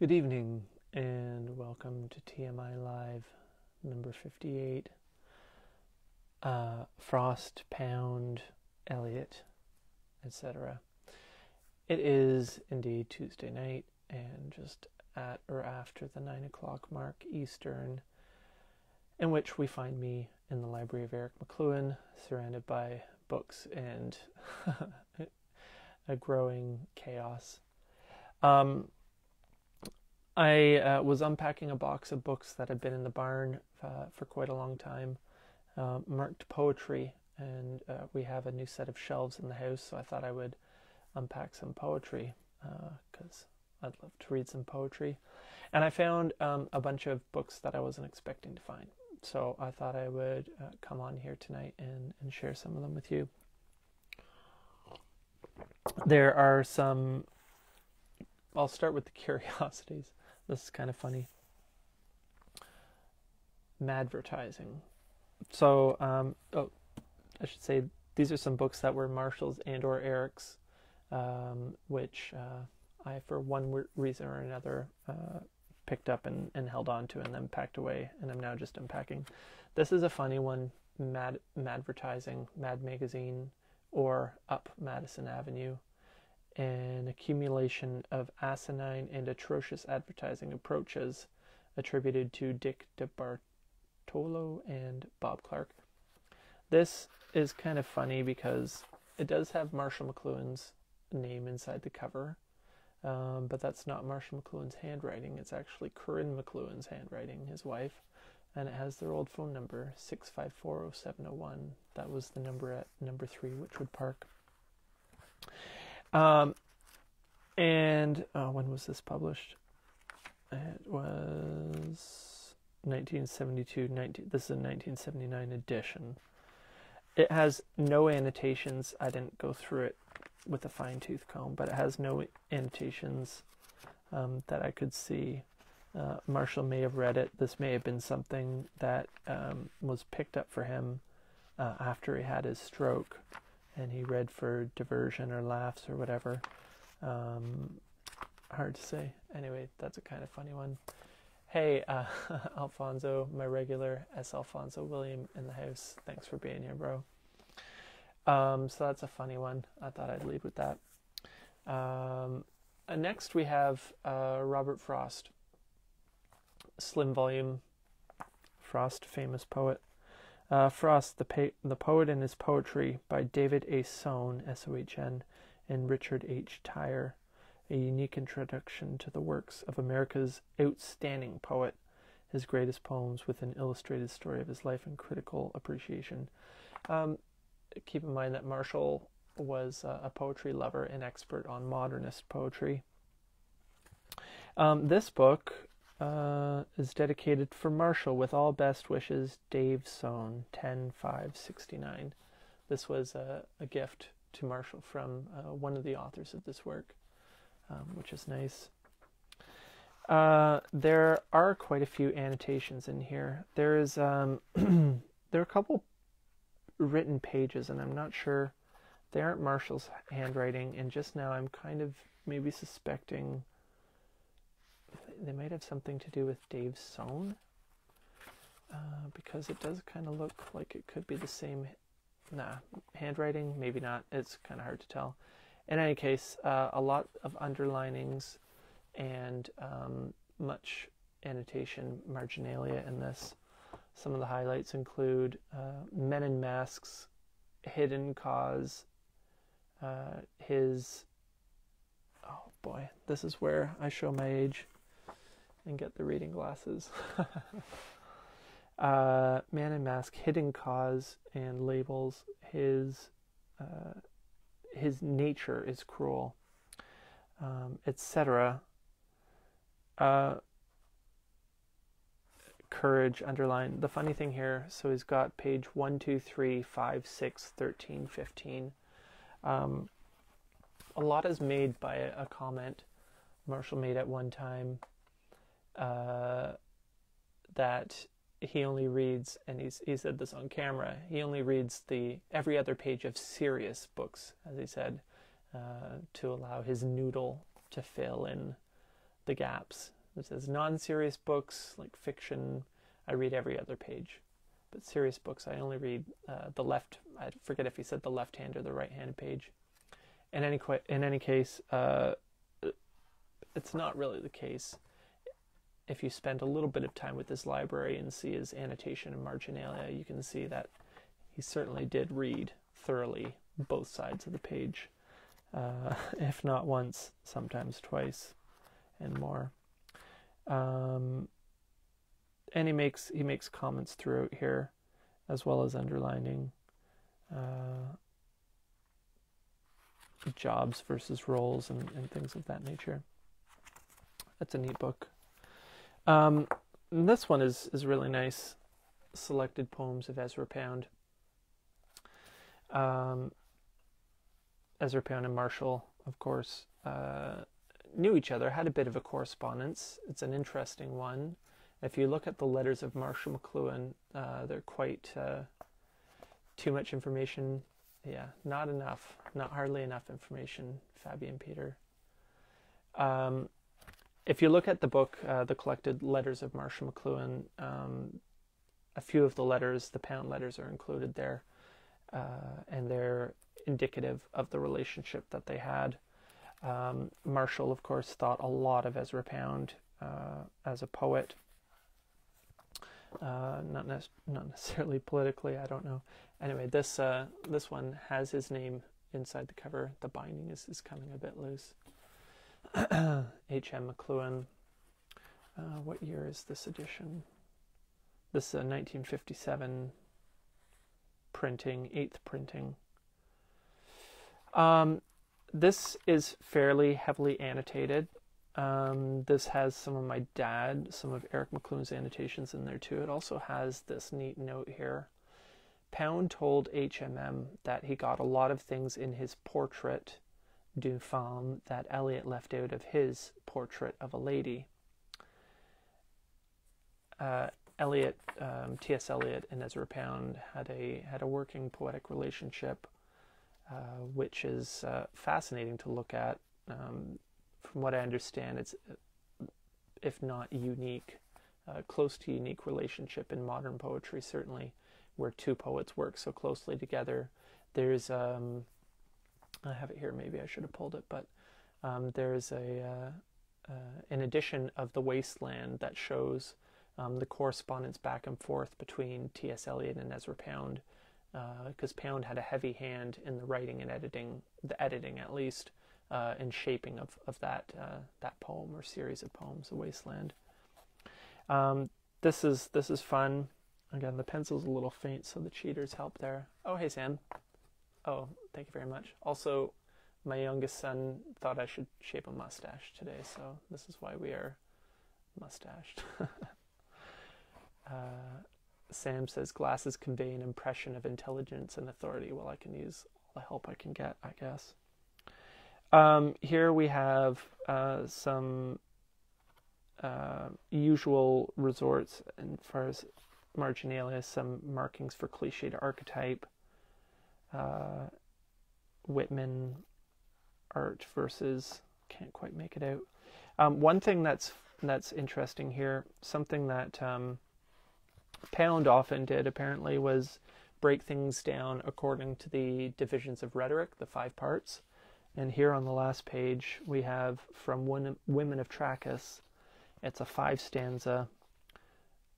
Good evening and welcome to TMI Live number 58. Frost, Pound, Eliot, etc. It is indeed Tuesday night and just at or after the 9 o'clock mark Eastern, in which we find me in the library of Eric McLuhan, surrounded by books and a growing chaos. I was unpacking a box of books that had been in the barn for quite a long time, marked poetry, and we have a new set of shelves in the house, so I thought I would unpack some poetry because I'd love to read some poetry. And I found a bunch of books that I wasn't expecting to find, so I thought I would come on here tonight and share some of them with you. There are some... I'll start with the curiosities. This is kind of funny. Madvertising. So, I should say these are some books that were Marshall's and or Eric's, which I, for one reason or another, picked up and held on to and then packed away, and I'm now just unpacking. This is a funny one, Madvertising, Mad Magazine, or Up Madison Avenue. An accumulation of asinine and atrocious advertising approaches attributed to Dick DeBartolo and Bob Clark. This is kind of funny because it does have Marshall McLuhan's name inside the cover, but that's not Marshall McLuhan's handwriting. It's actually Corinne McLuhan's handwriting, his wife, and it has their old phone number, 654-0701. That was the number at number 3 Witchwood Park. When was this published? It was 1972. This is a 1979 edition. It has no annotations. I didn't go through it with a fine-tooth comb, but it has no annotations that I could see. Marshall may have read it. This may have been something that was picked up for him after he had his stroke, and he read for diversion or laughs or whatever. Hard to say. Anyway, that's a kind of funny one. Hey, Alfonso, my regular S. Alfonso William in the house. Thanks for being here, bro. So that's a funny one. I thought I'd lead with that. Next we have Robert Frost. Slim volume. Frost, famous poet. Frost, the Poet and His Poetry by David A. Sohn, S-O-H-N, and Richard H. Tyre, a unique introduction to the works of America's outstanding poet, his greatest poems with an illustrated story of his life and critical appreciation. Keep in mind that Marshall was a poetry lover and expert on modernist poetry. This book is dedicated for Marshall with all best wishes, Dave Sohn, 10/5/69. This was a gift to Marshall from one of the authors of this work, which is nice. There are quite a few annotations in here. There is there are a couple written pages, and I'm not sure they aren't Marshall's handwriting. And just now, I'm kind of maybe suspecting they might have something to do with Dave Sohn, because it does kind of look like it could be the same. Handwriting, maybe not. It's kind of hard to tell. In any case, a lot of underlinings and much annotation marginalia in this. Some of the highlights include Men in Masks, Hidden Cause, his... Oh boy, this is where I show my age and get the reading glasses. Man in Mask, Hidden Cause, and labels his nature is cruel, etc. Courage, underline. The funny thing here, so he's got page 1, 2, 3, 5, 6, 13, 15. A lot is made by a comment Marshall made at one time, that he only reads, and he said this on camera, he only reads every other page of serious books, as he said, to allow his noodle to fill in the gaps. It says non-serious books, like fiction, I read every other page. But serious books, I only read the left, I forget if he said the left-hand or the right-handed page. In any case, it's not really the case. If you spend a little bit of time with this library and see his annotation and marginalia, you can see that he certainly did read thoroughly both sides of the page, if not once, sometimes twice and more. And he makes comments throughout here, as well as underlining jobs versus roles and things of that nature. That's a neat book. This one is really nice. Selected Poems of Ezra Pound. Ezra Pound and Marshall, of course, knew each other, had a bit of a correspondence. It's an interesting one. If you look at the letters of Marshall McLuhan, they're quite too much information. Yeah, not enough, not hardly enough information, Fabian Peter. If you look at the book, the collected letters of Marshall McLuhan, a few of the letters, the Pound letters, are included there, and they're indicative of the relationship that they had. Marshall, of course, thought a lot of Ezra Pound as a poet. Not necessarily politically, I don't know. Anyway, this one has his name inside the cover. The binding is coming a bit loose. H.M. McLuhan. What year is this edition? This is a 1957 printing, 8th printing. This is fairly heavily annotated. This has some of Eric McLuhan's annotations in there too. It also has this neat note here. Pound told HMM that he got a lot of things in his portrait d'une femme that Eliot left out of his portrait of a lady. Eliot, T.S. Eliot and Ezra Pound had a working poetic relationship, which is fascinating to look at. From what I understand, it's, if not unique, close to unique relationship in modern poetry, certainly, where two poets work so closely together. There's, I have it here, maybe I should have pulled it, but there's an edition of The Wasteland that shows the correspondence back and forth between T.S. Eliot and Ezra Pound, because Pound had a heavy hand in the writing and editing, the editing at least, and shaping of that poem or series of poems, The Wasteland. This is fun. Again, the pencil's a little faint, so the cheaters help there. Oh, hey Sam. Oh, thank you very much. Also, my youngest son thought I should shape a mustache today, so this is why we are mustached. Sam says glasses convey an impression of intelligence and authority. Well, I can use all the help I can get, I guess. Here we have some usual resorts, and as far as marginalia, some markings for cliched archetype, Whitman art versus, can't quite make it out. One thing that's interesting here, something that Pound often did apparently, was break things down according to the divisions of rhetoric, the 5 parts. And here on the last page we have from Women of Trachis. It's a 5-stanza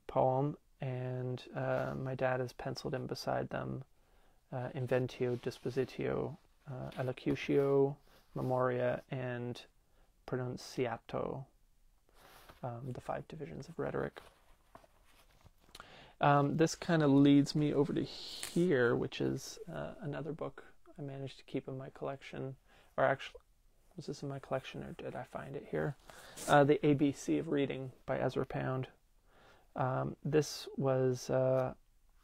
poem, and my dad has penciled in beside them inventio, dispositio, elocutio, memoria, and pronunciato, the 5 divisions of rhetoric. This kind of leads me over to here, which is another book I managed to keep in my collection. Or actually, was this in my collection or did I find it here? The ABC of Reading by Ezra Pound. This was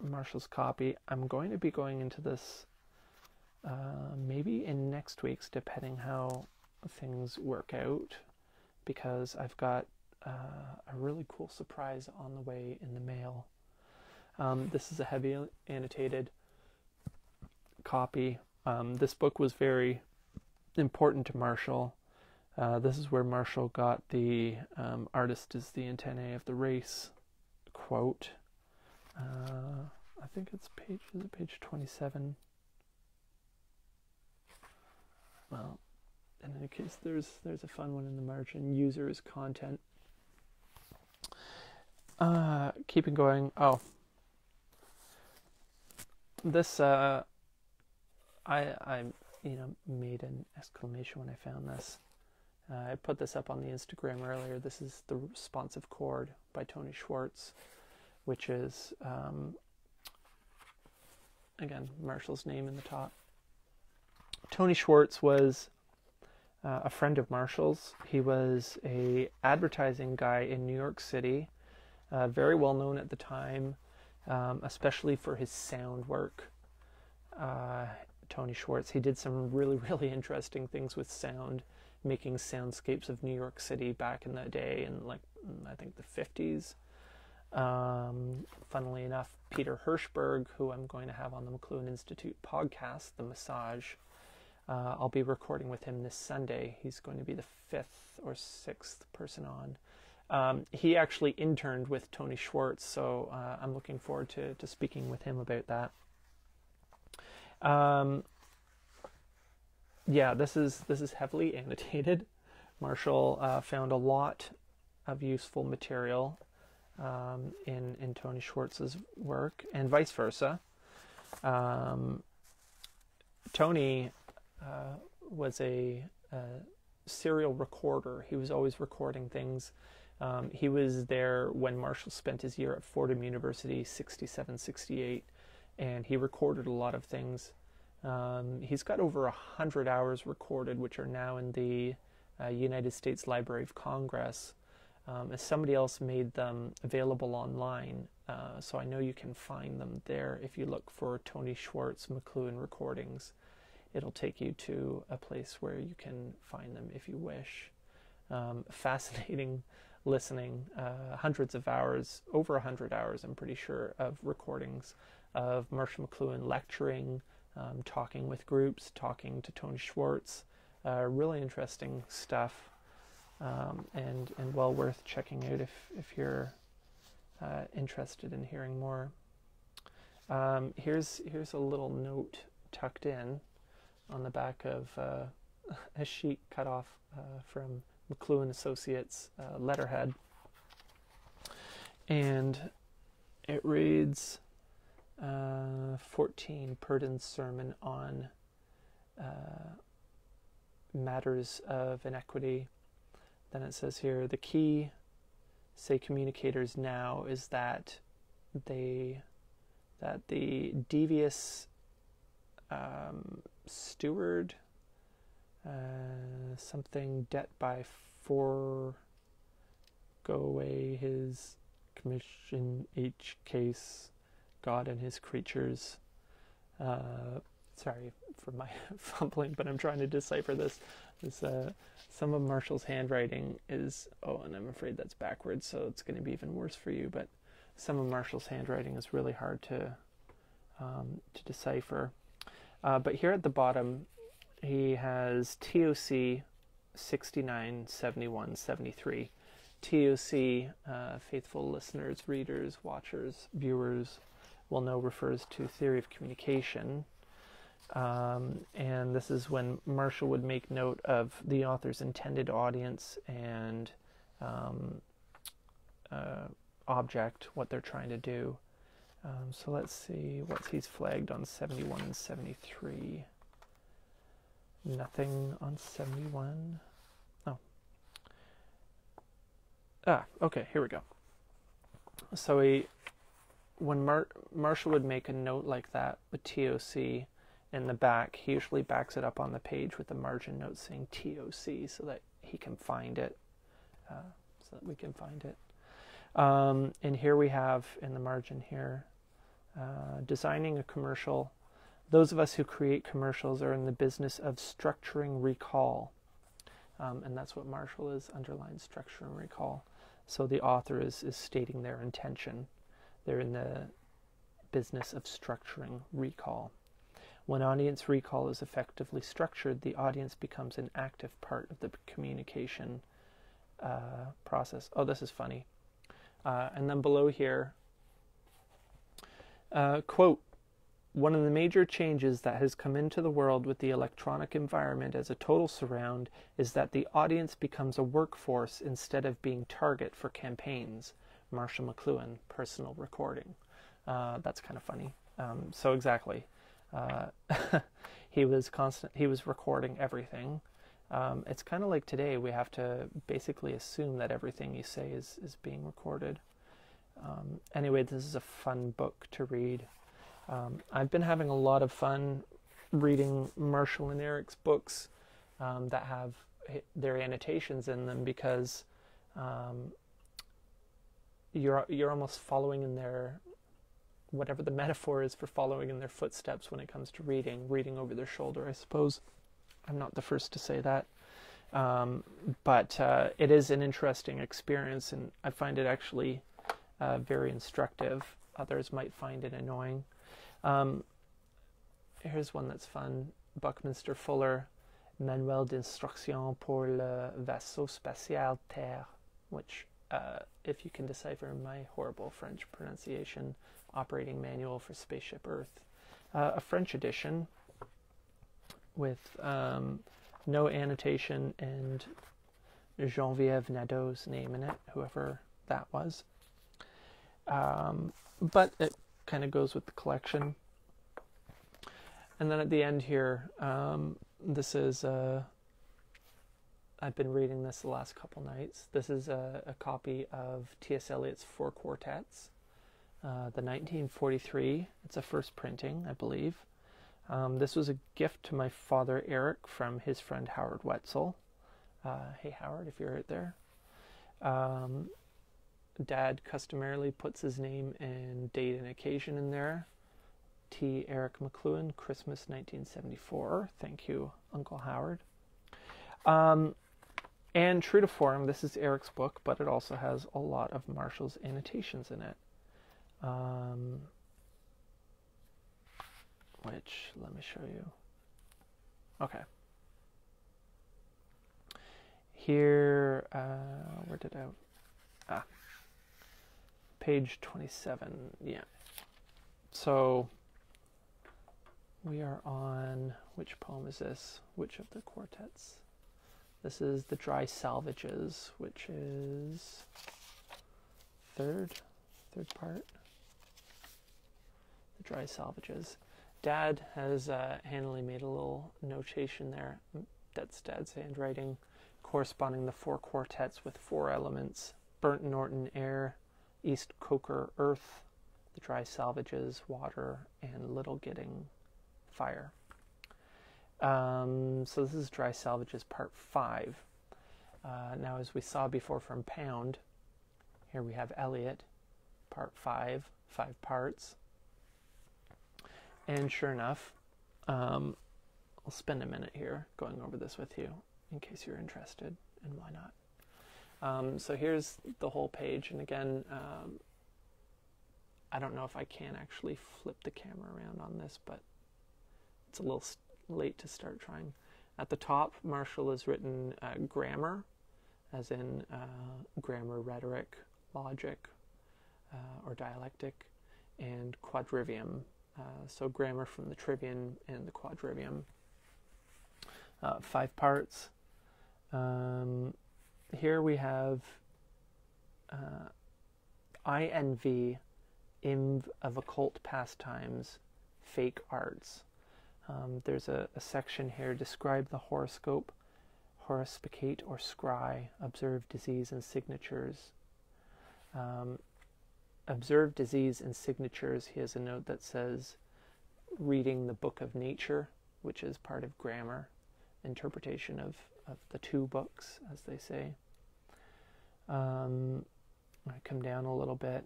Marshall's copy. I'm going to be going into this maybe in next week's, depending how things work out, because I've got a really cool surprise on the way in the mail. This is a heavy annotated copy. This book was very important to Marshall. This is where Marshall got the artist is the antennae of the race quote. I think it's page 27. Well, in any case, there's a fun one in the margin. Users content. Keeping going. Oh, this I made an exclamation when I found this. I put this up on the Instagram earlier. This is The Responsive Chord by Tony Schwartz, which is again Marshall's name in the top. Tony Schwartz was a friend of Marshall's. He was a advertising guy in New York City, very well known at the time, especially for his sound work. Tony Schwartz, he did some really, really interesting things with sound, making soundscapes of New York City back in the day, in I think the 50s. Funnily enough, Peter Hirschberg, who I'm going to have on the McLuhan Institute podcast, The Massage, I'll be recording with him this Sunday. He's going to be the 5th or 6th person on. He actually interned with Tony Schwartz, so I'm looking forward to speaking with him about that. Yeah, this is heavily annotated. Marshall found a lot of useful material in Tony Schwartz's work, and vice versa. Tony was a serial recorder. He was always recording things. He was there when Marshall spent his year at Fordham University, 67, 68, and he recorded a lot of things. He's got over 100 hours recorded, which are now in the United States Library of Congress. As somebody else made them available online, so I know you can find them there. If you look for Tony Schwartz McLuhan recordings, it'll take you to a place where you can find them if you wish. Fascinating listening, hundreds of hours, over 100 hours, I'm pretty sure, of recordings of Marshall McLuhan lecturing, talking with groups, talking to Tony Schwartz. Really interesting stuff, and well worth checking out if you're interested in hearing more. Here's a little note tucked in on the back of a sheet cut off from McLuhan Associates letterhead, and it reads 14, Purdon's sermon on matters of inequity. Then it says here, the key, say communicators now, is that the devious steward, something debt by forego away his commission each case, God and his creatures. Sorry for my fumbling, but I'm trying to decipher this. Some of Marshall's handwriting is, and I'm afraid that's backwards, so it's going to be even worse for you, but some of Marshall's handwriting is really hard to decipher. But here at the bottom, he has TOC 69, 71, 73. TOC, faithful listeners, readers, watchers, viewers will know refers to theory of communication. And this is when Marshall would make note of the author's intended audience and object, what they're trying to do. So let's see what he's flagged on 71 and 73. Nothing on 71. Oh. Okay, here we go. So when Marshall would make a note like that with TOC in the back, he usually backs it up on the page with a margin note saying TOC so that he can find it, so that we can find it. And here we have in the margin here, designing a commercial. Those of us who create commercials are in the business of structuring recall. And that's what Marshall is underlined, structure and recall. So the author is stating their intention. They're in the business of structuring recall. When audience recall is effectively structured, the audience becomes an active part of the communication process. Oh, this is funny. And then below here, quote, one of the major changes that has come into the world with the electronic environment as a total surround is that the audience becomes a workforce instead of being target for campaigns. Marshall McLuhan, personal recording. That's kind of funny. So exactly. He was recording everything. It's kind of like today, we have to basically assume that everything you say is being recorded. Anyway, this is a fun book to read. I've been having a lot of fun reading Marshall and Eric's books that have their annotations in them, because you're almost following in their, whatever the metaphor is for following in their footsteps when it comes to reading over their shoulder, I suppose. I'm not the first to say that. But it is an interesting experience, and I find it actually very instructive. Others might find it annoying. Here's one that's fun. Buckminster Fuller, Manuel d'instruction pour le vaisseau spatial Terre, which, if you can decipher my horrible French pronunciation, operating manual for Spaceship Earth. A French edition with no annotation and Geneviève Nadeau's name in it, whoever that was. But it kind of goes with the collection. And then at the end here, this is, I've been reading this the last couple nights. This is a copy of T.S. Eliot's Four Quartets, the 1943. It's a first printing, I believe. This was a gift to my father, Eric, from his friend Howard Wetzel. Hey, Howard, if you're out there. Dad customarily puts his name and date and occasion in there. T. Eric McLuhan, Christmas 1974. Thank you, Uncle Howard. And true to form, this is Eric's book, but it also has a lot of Marshall's annotations in it. Which, let me show you. Okay. Here, where did I... page 27, yeah. So, we are on, which poem is this? Which of the quartets? This is The Dry Salvages, which is third part. The Dry Salvages. Dad has handily made a little notation there. That's Dad's handwriting, corresponding the four quartets with four elements: Burnt Norton, air; East Coker, earth; the Dry Salvages, water; and Little Gidding, fire. So this is Dry Salvages Part 5. Now, as we saw before from Pound, here we have Eliot, Part 5, 5 parts. And sure enough, I'll spend a minute here going over this with you in case you're interested, and why not. So here's the whole page, and again, I don't know if I can actually flip the camera around on this, but it's a little late to start trying. At the top, Marshall has written grammar, as in grammar, rhetoric, logic, or dialectic, and quadrivium. So grammar from the trivium and the quadrivium. 5 parts. Here we have INV, Inv of occult pastimes, fake arts. There's a section here, describe the horoscope, horospicate or scry, observe disease and signatures. Observe disease and signatures, he has a note that says reading the book of nature, which is part of grammar, interpretation of the 2 books, as they say. I come down a little bit.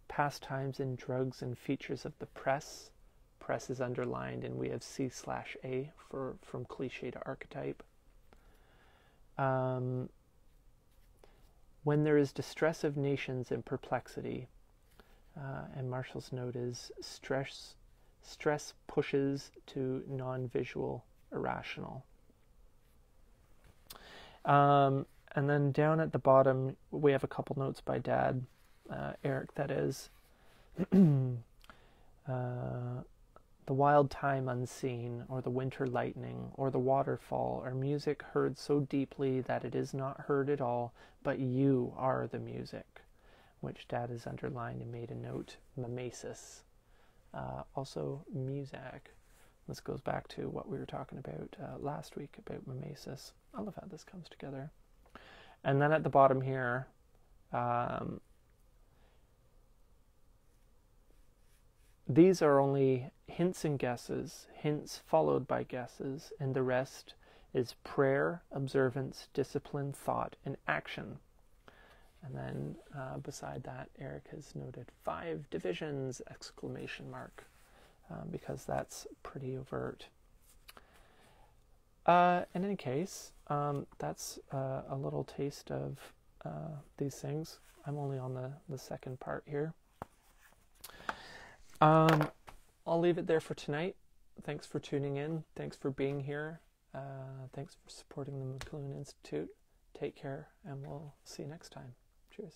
Pastimes and drugs and features of the press. Press is underlined, and we have C/A from cliche to archetype. When there is distress of nations and perplexity, and Marshall's note is stress Stress pushes to non-visual irrational. And then down at the bottom, we have a couple notes by Dad, Eric, that is. The wild time unseen, or the winter lightning, or the waterfall, are music heard so deeply that it is not heard at all, but you are the music, which Dad has underlined and made a note, mimesis. Also, music. This goes back to what we were talking about last week about mimesis. I love how this comes together. And then at the bottom here, these are only hints and guesses, hints followed by guesses, and the rest is prayer, observance, discipline, thought, and action. And then beside that, Eric has noted 5 divisions, exclamation mark, because that's pretty overt. In any case, that's a little taste of these things. I'm only on the second part here. I'll leave it there for tonight. Thanks for tuning in. Thanks for being here. Thanks for supporting the McLuhan Institute. Take care, and we'll see you next time. Cheers.